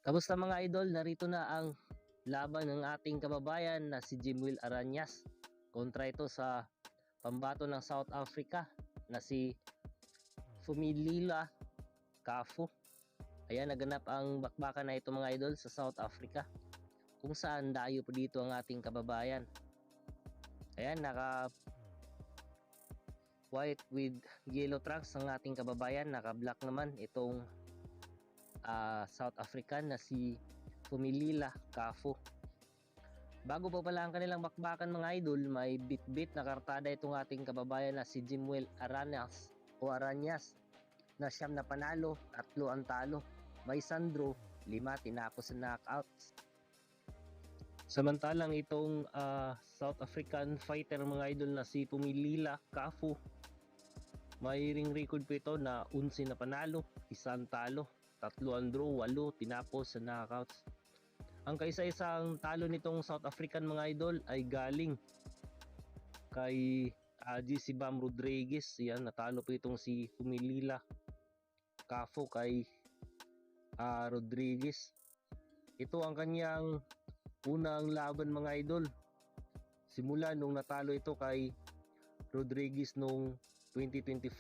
Kamusta mga idol? Narito na ang laban ng ating kababayan na si Jimwell Aranyas kontra ito sa pambato ng South Africa na si Fumilila Kafu. Ayan, naganap ang bakbakan na ito mga idol sa South Africa, kung saan dayo po dito ang ating kababayan. Ayan, naka white with yellow trunks ang ating kababayan, naka black naman itong South African na si Fumilila Kafu. Bago pa pala ang kanilang bakbakan mga idol, may bit-bit na kartada itong ating kababayan na si Jimwell Aranyas na siyam na panalo, 3 ang talo. May Sandro, 5 tinapos sa knockouts. Samantalang itong South African fighter mga idol na si Fumilila Kafu, may ring record po ito na 11 na panalo, 1 talo, 3 ang draw, 8 tinapos sa knockouts. Ang kaisa-isang talo nitong South African mga idol ay galing kay GC Bam Rodriguez. Yan, natalo po itong si Fumilila Kafu kay Rodriguez. Ito ang kanyang unang laban mga idol, simula nung natalo ito kay Rodriguez nung 2025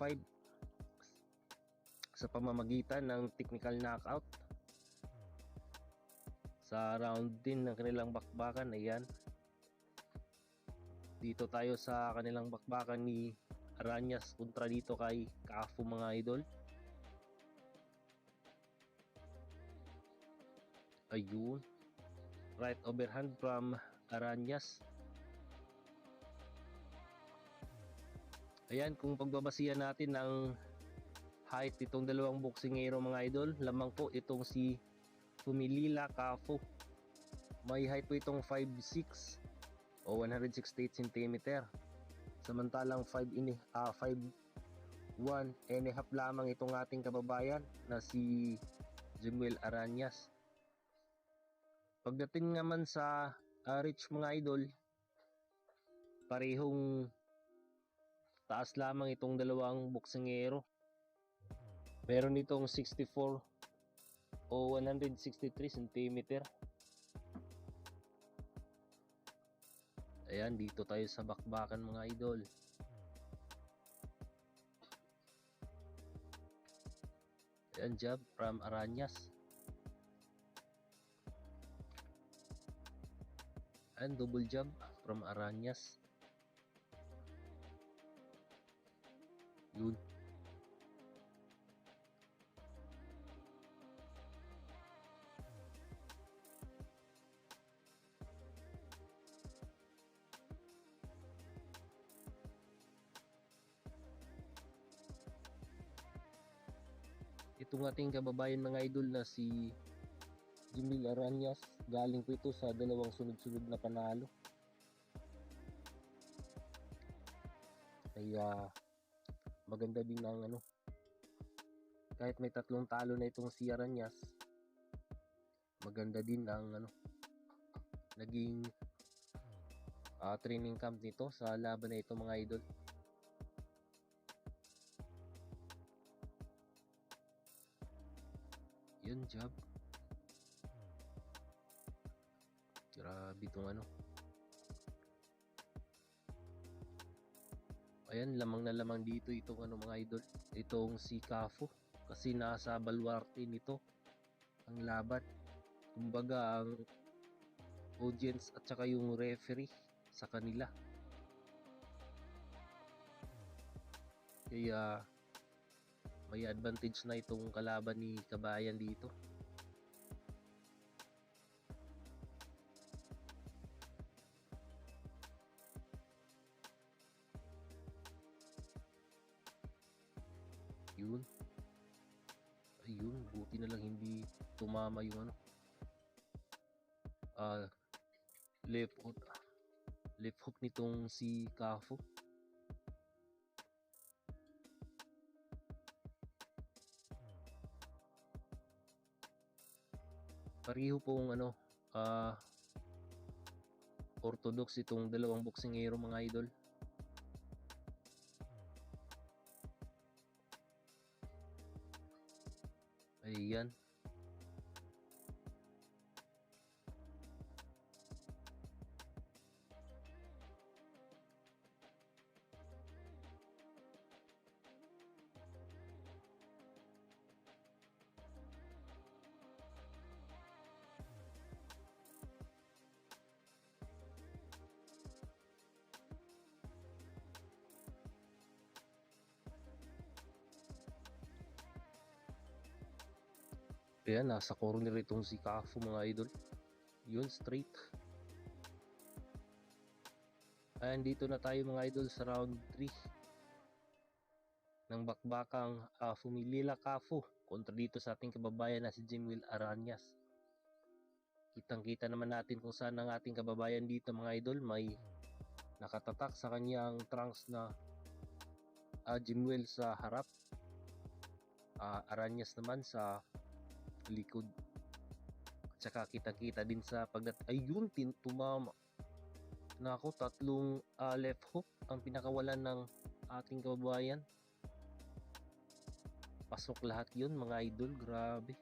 sa pamamagitan ng technical knockout sa round 10 ng kanilang bakbakan. Ayan, dito tayo sa kanilang bakbakan ni Aranyas kontra dito kay Kafu mga idol. Ayun, right overhand from Aranyas. Ayan, kung pagbabasihan natin ng height itong dalawang boksingero mga idol, lamang po itong si Fumilila Kafu. May height po itong 5'6" o 168 cm. Samantalang 5'1" and a half lamang itong ating kababayan na si Jimwell Aranyas. Pagdating naman sa reach mga idol, parehong taas lamang itong dalawang boksingero. Meron itong 64 o 163 cm. Ayan, dito tayo sa bakbakan mga idol. Ayan, jab from Aranyas. Ayan, double jab from Aranyas. Yun. Itong ating kababayan mga idol na si Jimwell Aranyas, galing po ito sa dalawang sunod-sunod na panalo. Kaya maganda din ang kahit may 3 talo na itong si Aranyas, maganda din ang naging training camp nito sa laban na ito mga idol. Yun, jab. Grabe itong Ayan, lamang na lamang dito itong mga idol, itong si Kafu, kasi nasa baluarte nito ang laban. Kumbaga ang audience at saka yung referee sa kanila. Kaya may advantage na itong kalaban ni kabayan dito. Yun. Ayun, buti na lang hindi tumama yung left hook nitong si Kafu. Pareho pong orthodox itong dalawang boksingero mga idol. Ayan, Ayan, nasa corner itong si Cafu mga idol. Yun, straight. Ayan, dito na tayo mga idol sa round 3 ng bakbakang Fumilila Cafu kontra dito sa ating kababayan na si Jimwell Aranyas. Kitang-kita naman natin kung saan ang ating kababayan dito mga idol. May nakatatak sa kanyang trunks na Jimwell sa harap. Aranyas naman sa likod. At saka kitang-kita din sa ayun, tumama. Nako, tatlong left hook ang pinakawalan ng ating kababayan. Pasok lahat yun mga idol, grabe.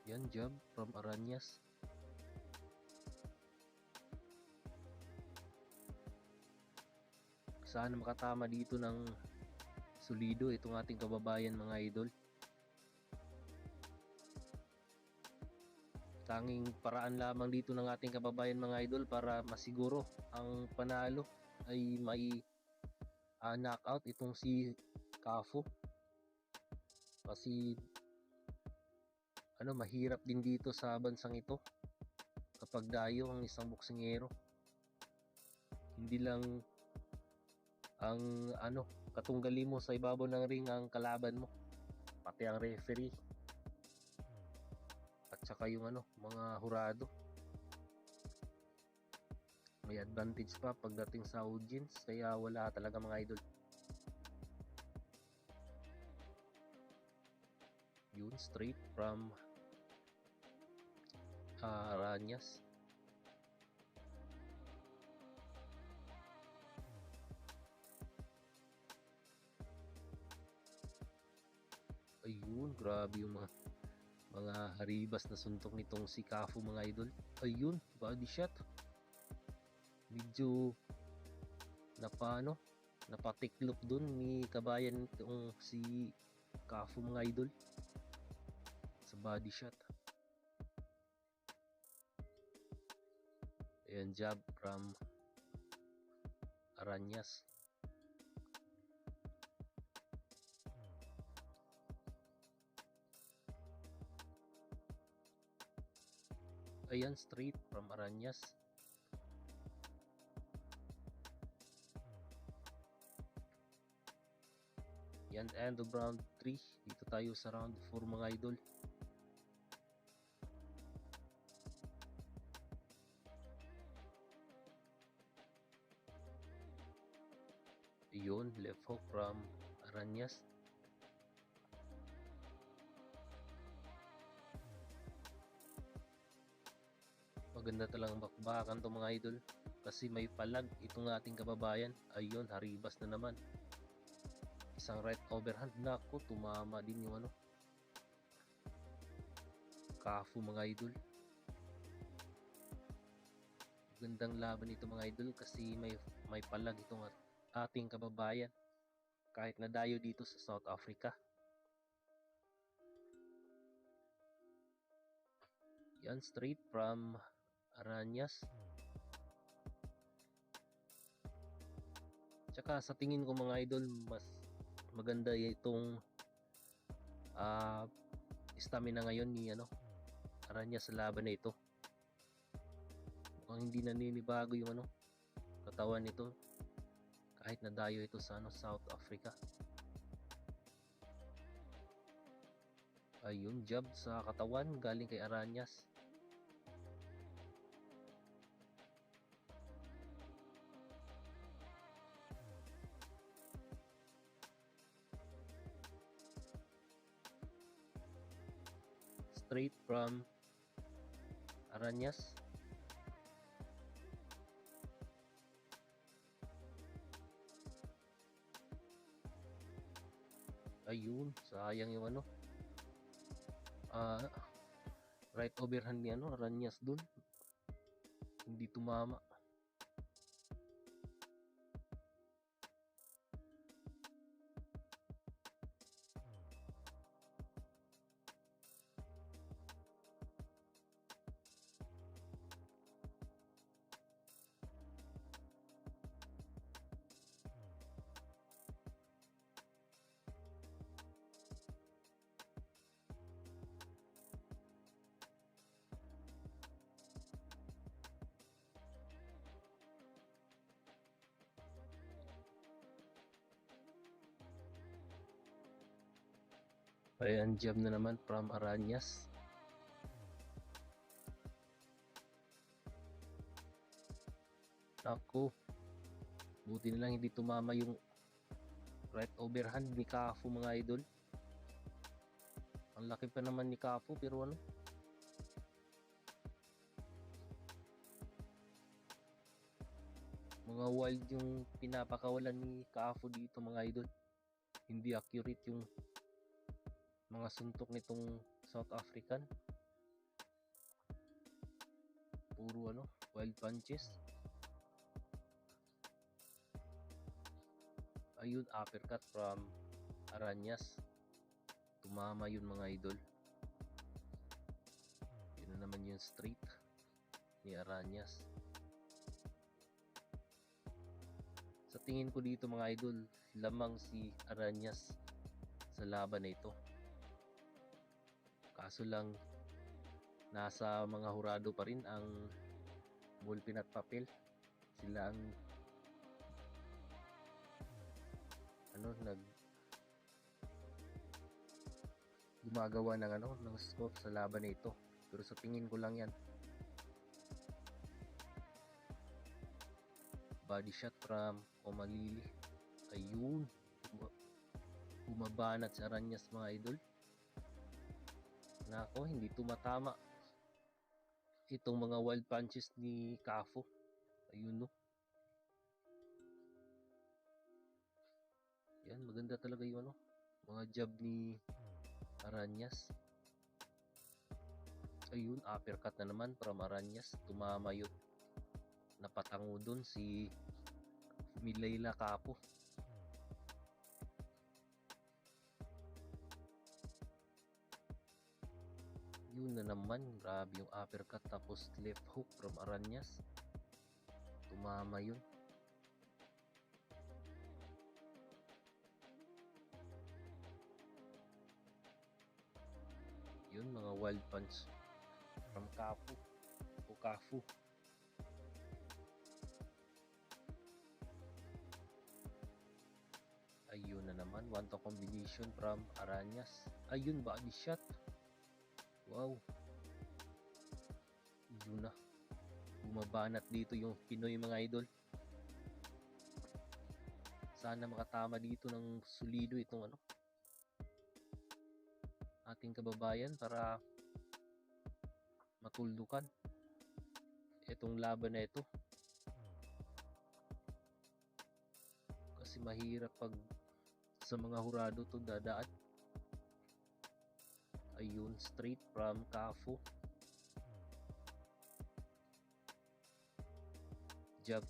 Yan, jab from Aranyas. Sana makatama dito ng solido itong ating kababayan mga idol. Tanging paraan lamang dito ng ating kababayan mga idol para masiguro ang panalo ay may knockout itong si Cafu. Kasi mahirap din dito sa bansang ito kapag dayo ang isang boksingero. Hindi lang ang katunggali mo sa ibabaw ng ring ang kalaban mo, pati ang referee at saka yung mga hurado. May advantage pa pagdating sa audience, kaya wala talaga mga idol. Yun, straight from Aranyas. Ayun, grabe yung mga haribas na suntok nitong si Cafu mga idol. Ayun, body shot. Medyo napatiklop dun ni kabayan itong si Cafu mga idol sa body shot. Ayan, jab from Aranyas. Ayan, straight from Aranyas. Yan, end of round 3. Dito tayo sa round 4 mga idol. Yun, left hook from Aranyas. Maganda talagang bakbakan to mga idol kasi may palag itong ating kababayan. Ayun, haribas na naman. Isang right overhand, nako, tumama din yung Cafu mga idol. Gandang laban ito mga idol kasi may palag itong ating kababayan kahit nadayo dito sa South Africa. Yan, straight from Aranyas. Tsaka sa tingin ko mga idol, mas maganda itong stamina ngayon ni Aranyas sa laban na ito. Mukhang hindi naninibago yung katawan nito kahit nadayo ito sa South Africa. Ayun, jab sa katawan galing kay Aranyas. Straight from Aranyas. Ayun, sayang yung right overhand ni Aranyas dun, hindi tumama. Ayan, jab na naman from Aranyas. Ako, buti na lang hindi tumama yung right overhand ni Cafu mga idol. Ang laki pa naman ni Cafu pero ano, mga wild yung pinapakawalan ni Cafu dito mga idol. Hindi accurate yung mga suntok nitong South African. Puro ano, wild punches. Ayun, uppercut from Aranyas. Tumama yun mga idol. Yun na naman yung straight ni Aranyas. Sa tingin ko dito mga idol, lamang si Aranyas sa laban na ito. Kaso lang, nasa mga hurado pa rin ang ballpen at papel. Sila ang gumagawa ng scope sa laban na ito. Pero sa tingin ko lang yan. Body shot from Omalili. Ayun, bumabanat si Aranyas mga idol. Nako, hindi tumatama itong mga wild punches ni Cafu. Ayun no. Yan, maganda talaga yung mga jab ni Aranyas. Ayun, uppercut na naman from Aranyas. Tumama yun. Napatango dun si Milayla Cafu. Yun na naman, grabe yung uppercut tapos left hook from Aranyas. Tumama yun. Yun, mga wild punch from Cafu o Cafu. Ayun na naman, one to combination from Aranyas. Ayun, body shot. Wow. Yun na. Bumabanat dito yung Pinoy mga idol. Sana makatama dito ng solido itong ating kababayan para matuldukan itong laban na ito. Kasi mahirap pag sa mga hurado to dadaan. Ayun, straight from Cafu. Jab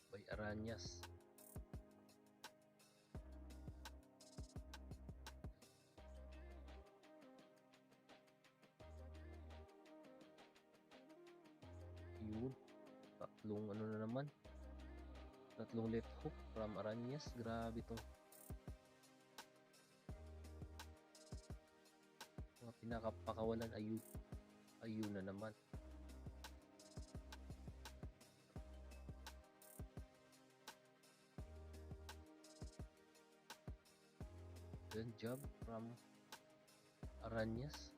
by Aranyas. Yun, tatlong na naman, tatlong left hook from Aranyas. Grabe tong mga pinakapakawalan. Ayun na naman. Then jab from Aranyas.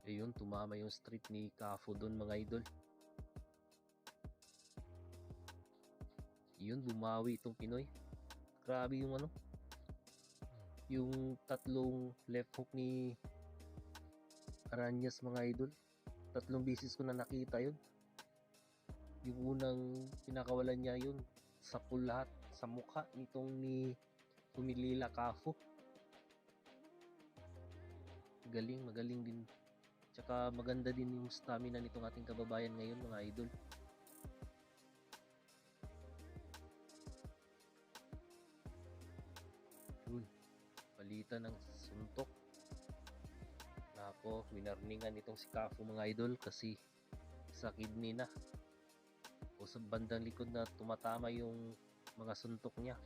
Ayun, tumama yung street ni Cafu doon mga idol. Yun, bumawi itong Pinoy. Grabe yung yung tatlong left hook ni Aranyas mga idol. Tatlong beses ko na nakita yun. Yung unang pinakawalan niya yun, sa lahat sa mukha nitong ni Pumilila Cafu. Magaling din. Tsaka maganda din yung stamina nitong ating kababayan ngayon mga idol. Yun, palitan ng suntok. Nako, winarningan itong si Cafu mga idol kasi sa kidney na o sa bandang likod na tumatama yung mga suntok niya.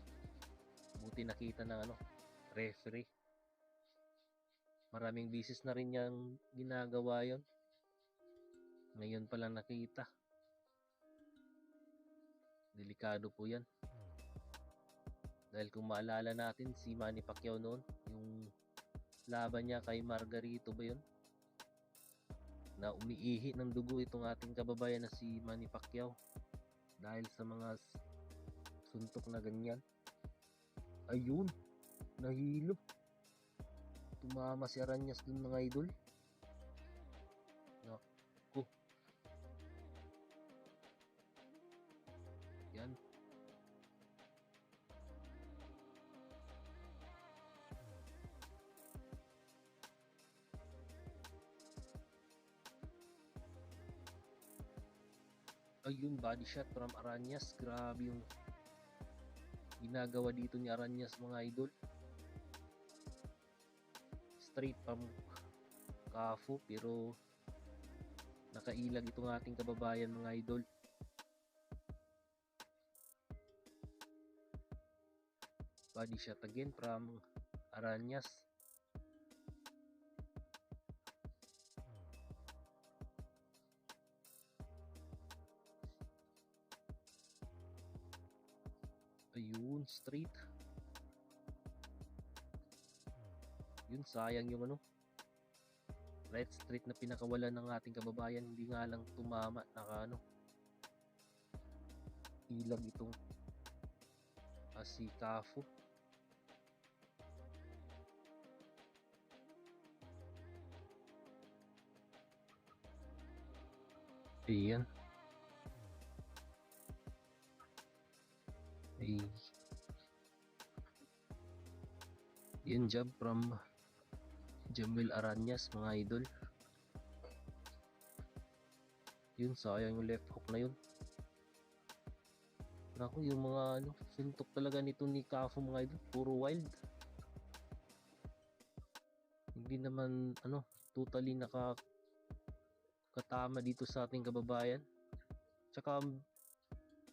Buti nakita ng referee. Yun, palitan ng suntok. Nako, winarningan itong si Cafu mga idol kasi sa kidney na o sa bandang likod na tumatama yung mga suntok niya. Buti nakita ng referee. Maraming bisis na rin niyang ginagawa yon. Ngayon pa lang nakita. Delikado po yan. Dahil kung maalala natin si Manny Pacquiao noon, yung laban niya kay Margarito ba yun? Na umiihi ng dugo itong ating kababayan na si Manny Pacquiao dahil sa mga suntok na ganyan. Ayun, nahilo. Tumama si Aranyas dun mga idol. Naku. Yan. Ayun, body shot from Aranyas. Grabe yung ginagawa dito ni Aranyas mga idol. Straight from Kafu, pero nakailag itong ating kababayan mga idol. Body shot again from Aranyas. Ayun, straight. Yun, sayang yung right straight na pinakawalan ng ating kababayan. Hindi nga lang tumama, ilag itong si Kafu. Ayan. Yan jab from Jamil Aranyas mga idol. Yun, sayang yung left hook na yun. Naku, yung mga suntok talaga nito ni Kafu mga idol, puro wild. Hindi naman totally nakakatama dito sa ating kababayan. Tsaka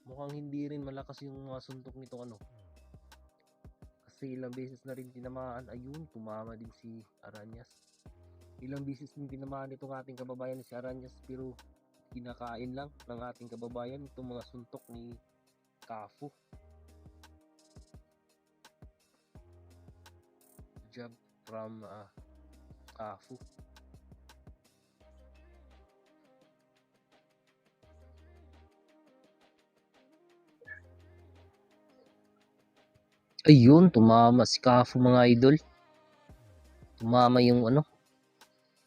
mukhang hindi rin malakas yung mga suntok nito kasi ilang beses na rin tinamaan. Ayun, tumama din si Aranyas. Ilang beses din tinamaan itong ating kababayan si Aranyas, pero kinakain lang ng ating kababayan itong mga suntok ni Kafu. Jab from Kafu. Ayun, tumama si Kafu mga idol. Tumama yung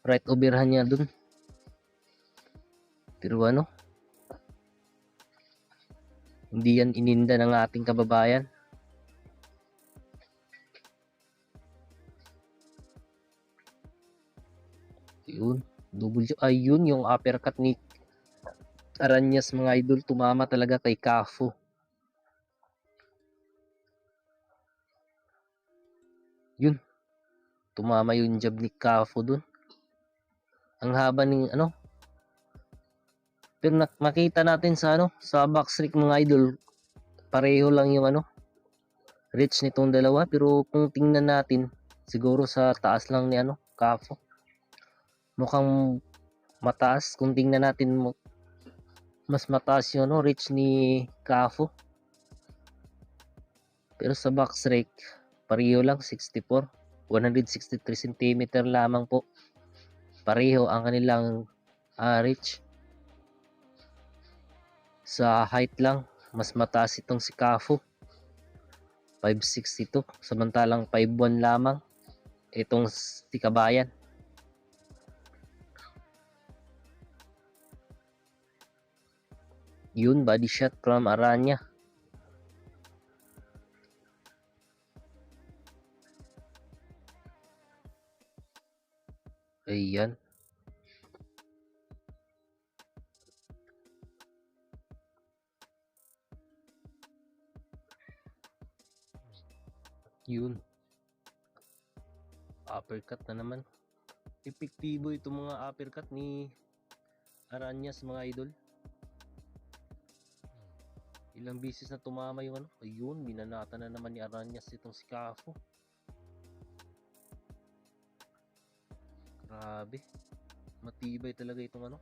right overhand niya dun. Pero hindi yan ininda ng ating kababayan. Ayun, ayun yung uppercut ni Aranyas mga idol, tumama talaga kay Kafu. Yun, tumama yung jab ni Kafu dun. Ang haba ng pero makita natin sa sa backstreak mga idol, pareho lang yung reach nitong dalawa, pero kung tingnan natin siguro sa taas lang ni Kafu. Mukhang mataas kung tingnan natin, mas mataas yung reach ni Kafu. Pero sa backstreak pareho lang, 64, 163 cm lamang po. Pareho ang kanilang reach. Sa height lang, mas mataas itong si Kafu, 5'6" samantalang 5'1" lamang itong si Kabayan. Yun, body shot from Aranya. Ayan. Yun. Uppercut na naman. Epektibo itong mga uppercut ni Aranyas mga idol. Ilang beses na tumama yung ayun, binanata na naman ni Aranyas itong si Kafu. Grabe. Matibay talaga itong ano.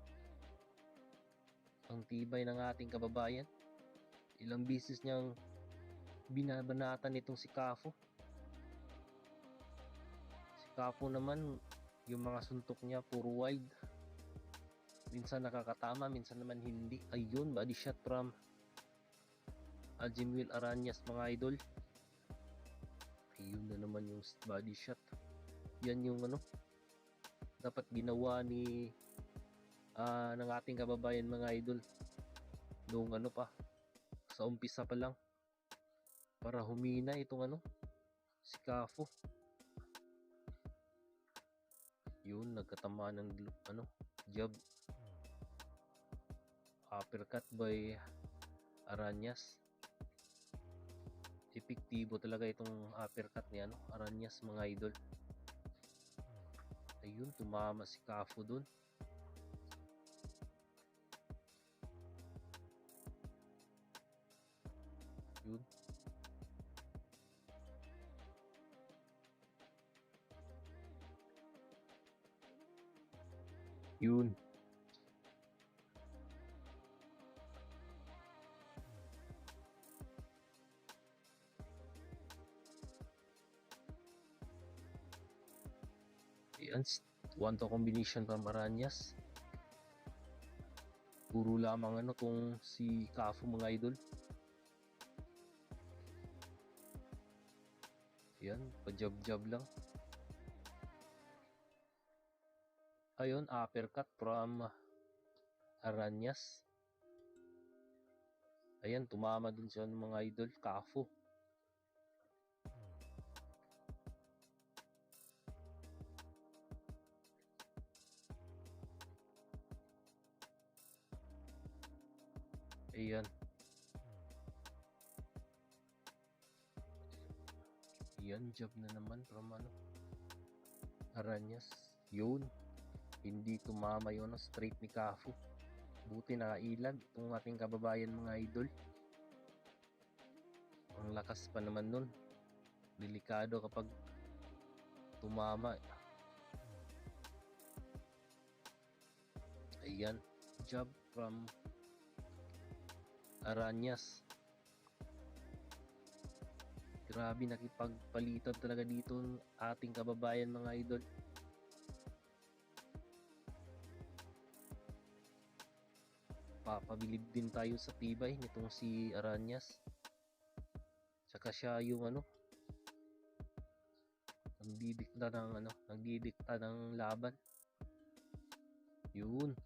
Ang tibay ng ating kababayan. Ilang beses niyang binabanatan itong si Kafo. Si Kafo naman, yung mga suntok niya puro wide. Minsan nakakatama, minsan naman hindi. Ayun, body shot from Aljimil Aranyas mga idol. Ayun na naman yung body shot. Yan yung ano, dapat ginawa ni ng ating kababayan mga idol. Noong ano pa, sa umpisa pa lang. Para humina itong ano, si Kafo. Yun, nagkatama ng ano, jab. Uppercut by Aranyas. Epektibo talaga itong uppercut ni ano, Aranyas mga idol. Ayun, tumama si Kafo dun. Yun. Yun. Ayan, one to combination from Aranyas. Puro lamang ano tong si Kafo mga idol. Ayan, pa-jab-jab lang. Ayun, uppercut from Aranyas. Ayan, tumama dun siya ng mga idol, Kafo. Ayan. Ayan, jab na naman from ano, Aranyas. Yun. Hindi tumama yun, straight ni Kafo. Buti nakailag itong ating kababayan mga idol. Ang lakas pa naman nun. Delikado kapag tumama. Ayan, jab from Aranyas. Grabe, nakipagpalitan talaga dito ating kababayan mga idol. Papabilib din tayo sa tibay nitong si Aranyas. Tsaka siya yung ano, nagdidikta ng laban. Yun.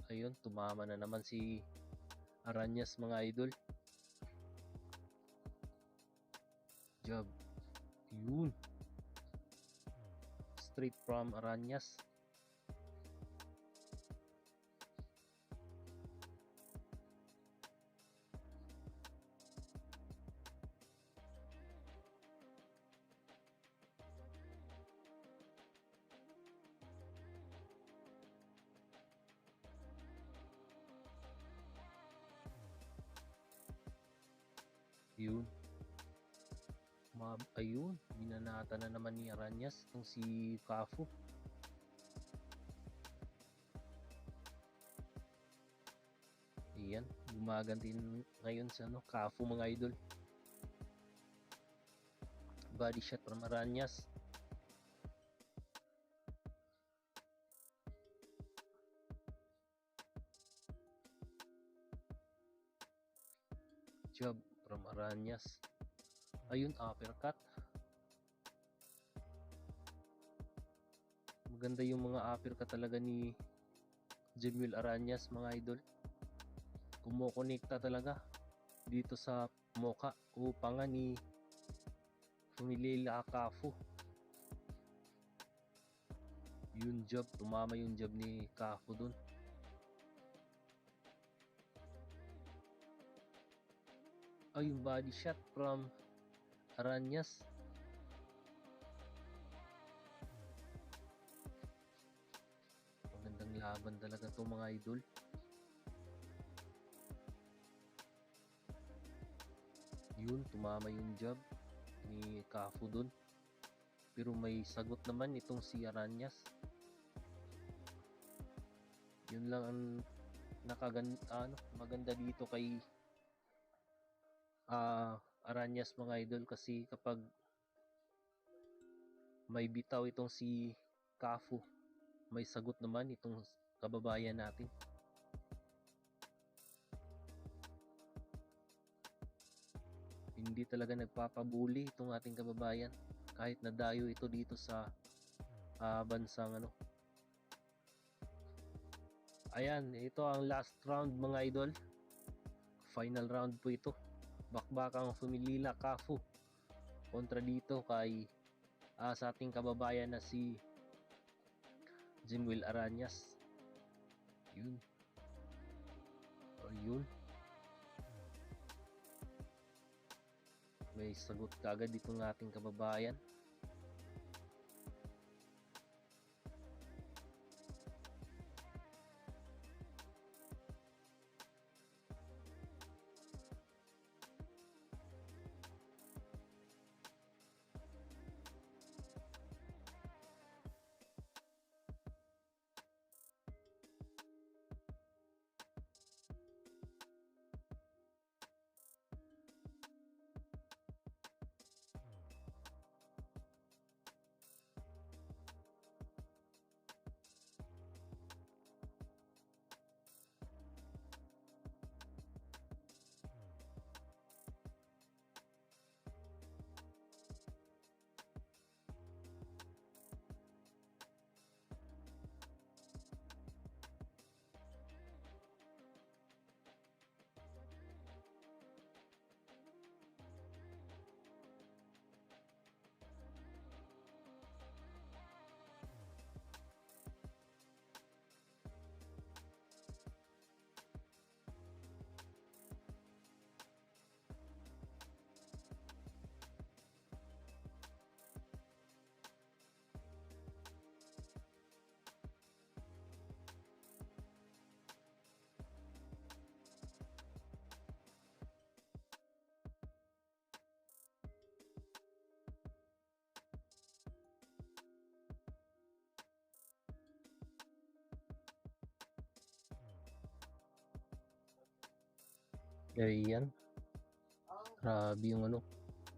Ayun, tumama na naman si Aranyas mga idol. Jab. Yun. Straight from Aranyas. Yun. Ayun, binanata na naman ni Aranyas itong si Kafo. Ayan, gumaganti ngayon sa ano, Kafo mga idol. Body shot from Aranyas. Jab from Aranyas. Ayun, uppercut. Maganda yung mga uppercut talaga ni Jamil Aranyas mga idol. Kumukonekta talaga dito sa moka o panga ni Pumilila Kafo. Yun jab, tumama yung jab ni Kafo dun. Ay, yung body shot from Aranyas. Magandang laban talaga to mga idol. Yun, tumama yung jab ni Kafo dun. Pero may sagot naman itong si Aranyas. Yun lang ang maganda dito kay Aranyas mga idol, kasi kapag may bitaw itong si Cafu, may sagot naman itong kababayan natin. Hindi talaga nagpapabuli itong ating kababayan kahit nadayo ito dito sa bansang Ayan, ito ang last round mga idol. Final round po ito. Bakbakang Fumilila Cafu kontra dito kay sa ating kababayan na si Jimwell Aranyas. Yun. Ayun. May sagot kagad itong ating kababayan. Ayan. Grabe yung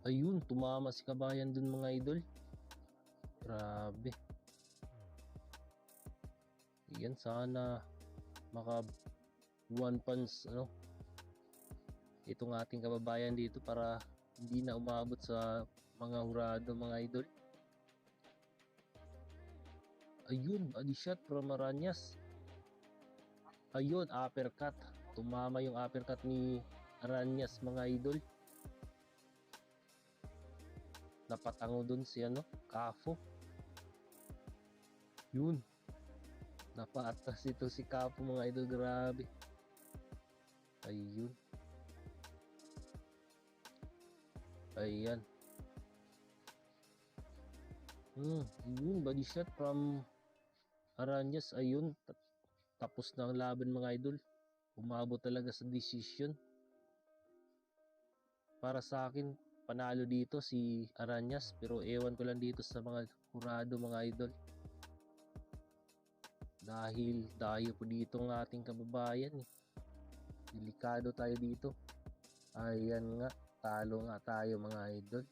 Ayun, tumama si kabayan dun mga idol. Grabe. Yan, sana maka one punch itong ating kababayan dito para hindi na umabot sa mga hurado mga idol. Ayun, body shot from Aranyas. Ayun, uppercut. Tumama yung uppercut ni Aranyas mga idol. Napatango dun si Cafu. Yun. Napaatas ito si Cafu mga idol, grabe. Ayun. Ayan. Yun, body shot from Aranyas. Ayun, tapos na ang laban mga idol. Umabot talaga sa decision. Para sa akin, panalo dito si Aranyas, pero ewan ko lang dito sa mga hurado mga idol. Dahil dayo po dito ng ating kababayan Delikado tayo dito. Ayan nga, talo nga tayo mga idol.